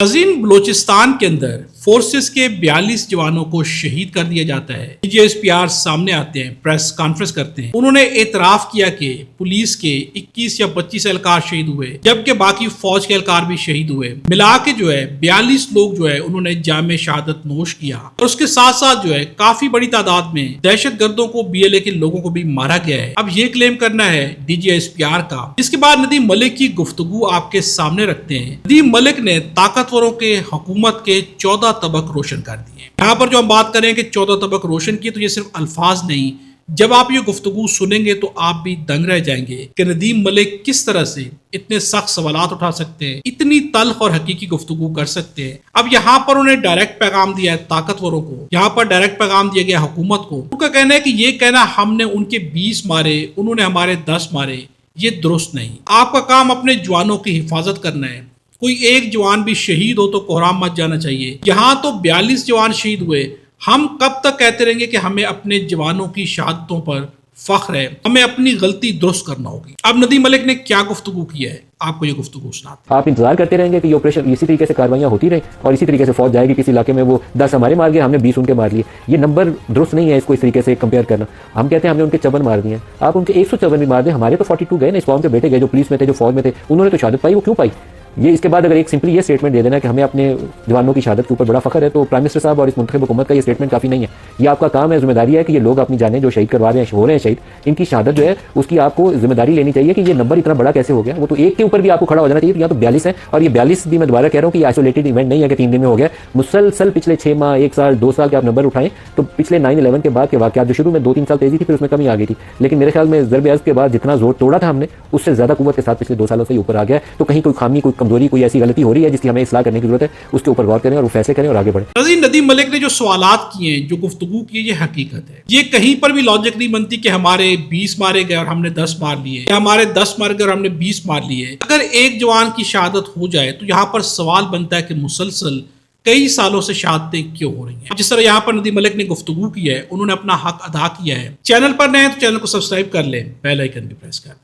नाज़रीन, बलोचिस्तान के अंदर फोर्सेस के 42 जवानों को शहीद कर दिया जाता है। DGSPR सामने आते हैं, प्रेस कॉन्फ्रेंस करते हैं। उन्होंने एतराफ किया कि पुलिस के 21 या 25 एहलकार शहीद हुए, जबकि बाकी फौज के एहलकार भी शहीद हुए। मिला के 42 लोग उन्होंने जाम शहादत नोश किया। और उसके साथ साथ काफी बड़ी तादाद में दहशत गर्दों को, BLA के लोगों को भी मारा गया है। अब ये क्लेम करना है DGSPR का। इसके बाद नदीम मलिक की गुफ्तगू आपके सामने रखते हैं। नदीम मलिक ने ताकतवरों के हुकूमत के 14 तबक रोशन कर दिए। यहाँ पर जो हम बात करें कि 14 तबक रोशन किए, तो ये सिर्फ अल्फाज नहीं, जब आप ये गुफ्तगू सुनेंगे तो आप भी दंग रह जाएंगे कि नदीम मलिक किस तरह से इतने सख्त सवालात उठा सकते हैं, इतनी तल्ख और हकीकी गुफ्तगू कर सकते हैं। अब यहाँ पर उन्हें डायरेक्ट पैगाम दिया है ताकतवरों को, यहाँ पर डायरेक्ट पैगाम दिया गया हुकूमत को। उनका कहना है कि ये कहना हमने उनके 20 मारे, उन्होंने हमारे 10 मारे, ये दुरुस्त नहीं। आपका काम अपने जवानों की हिफाजत करना है। कोई एक जवान भी शहीद हो तो कोहराम मत जाना चाहिए। यहाँ तो 42 जवान शहीद हुए। हम कब तक कहते रहेंगे कि हमें अपने जवानों की शहादतों पर फख्र है, हमें अपनी गलती दुरुस्त करना होगी। अब नदीम मलिक ने क्या गुफ्तगू किया है, आपको ये गुफ्तगू सुनाते हैं। आप इंतजार करते रहेंगे कि ये ऑपरेशन इसी तरीके से कार्रवाइयां होती रहे और इसी तरीके से फौज जाएगी किसी इलाके में, वो 10 हमारे मार गए, हमने 20 उनके मार लिए। ये नंबर दुरुस्त नहीं है इसको इस तरीके से कंपेयर करना। हम कहते हैं हमने उनके 54 मार दिए, आप उनके 154 भी मार दें। हमारे तो 42 गए ना, इस कौम के बेटे गए जो पुलिस में थे, जो फौज में थे, उन्होंने तो शहादत पाई। वो क्यों पाई? ये इसके बाद अगर एक सिंपली ये स्टेटमेंट दे देना कि हमें अपने जवानों की शहादत के ऊपर बड़ा फख्र है, तो प्राइम मिनिस्टर साहब और इस मुंतखब हुकूमत का ये स्टेटमेंट काफ़ी नहीं है। ये आपका काम है, जिम्मेदारी है कि ये लोग अपनी जानें जो शहीद करवा रहे हैं, हो रहे हैं शहीद, इनकी शहादत उसकी आपको जिम्मेदारी लेनी चाहिए कि ये नंबर इतना बड़ा कैसे हो गया। वो तो एक के ऊपर भी आपको खड़ा हो जाना चाहिए। यहाँ तो 42 है, और ये 42 भी मैं दोबारा कह रहा हूँ कि आइसोलेटेड इवेंट नहीं है कि 3 दिन में हो गया। मुसलसल पिछले 6 माह, 1 साल, 2 साल के आप नंबर उठाएं तो पिछले 9/11 के बाद के वाक़यात जो शुरू में 2-3 साल तेजी थी, फिर उसमें कमी आ गई थी, लेकिन मेरे ख्याल में ज़रब-ए-अज़्ब के बाद जितना जोर तोड़ा था हमने, उससे ज़्यादा कुव्वत के साथ पिछले 2 सालों से ऊपर आ गया। तो कहीं कोई खामी, कोई कमजोरी, कोई ऐसी गलती हो रही है जिसकी हमें इस्लाह करने की जरूरत है, उसके ऊपर गौर करें और वो फैसले करें और आगे बढ़ें। नाज़रीन, नदीम मलिक ने जो सवालात किए हैं, जो गुफ्तगू की, ये हकीकत है। ये कहीं पर भी लॉजिक नहीं बनती कि हमारे 20 मारे गए और हमने 10 मार लिए, या हमारे 10 मार गए और हमने 20 मार लिए। अगर एक जवान की शहादत हो जाए तो यहाँ पर सवाल बनता है कि मुसलसल कई सालों से शहादतें क्यों हो रही हैं। जिस तरह यहाँ पर नदीम मलिक ने गुफ्तगू की है, उन्होंने अपना हक अदा किया है। चैनल पर नए हैं तो चैनल को सब्सक्राइब कर लें, बेल आइकन भी प्रेस कर दें।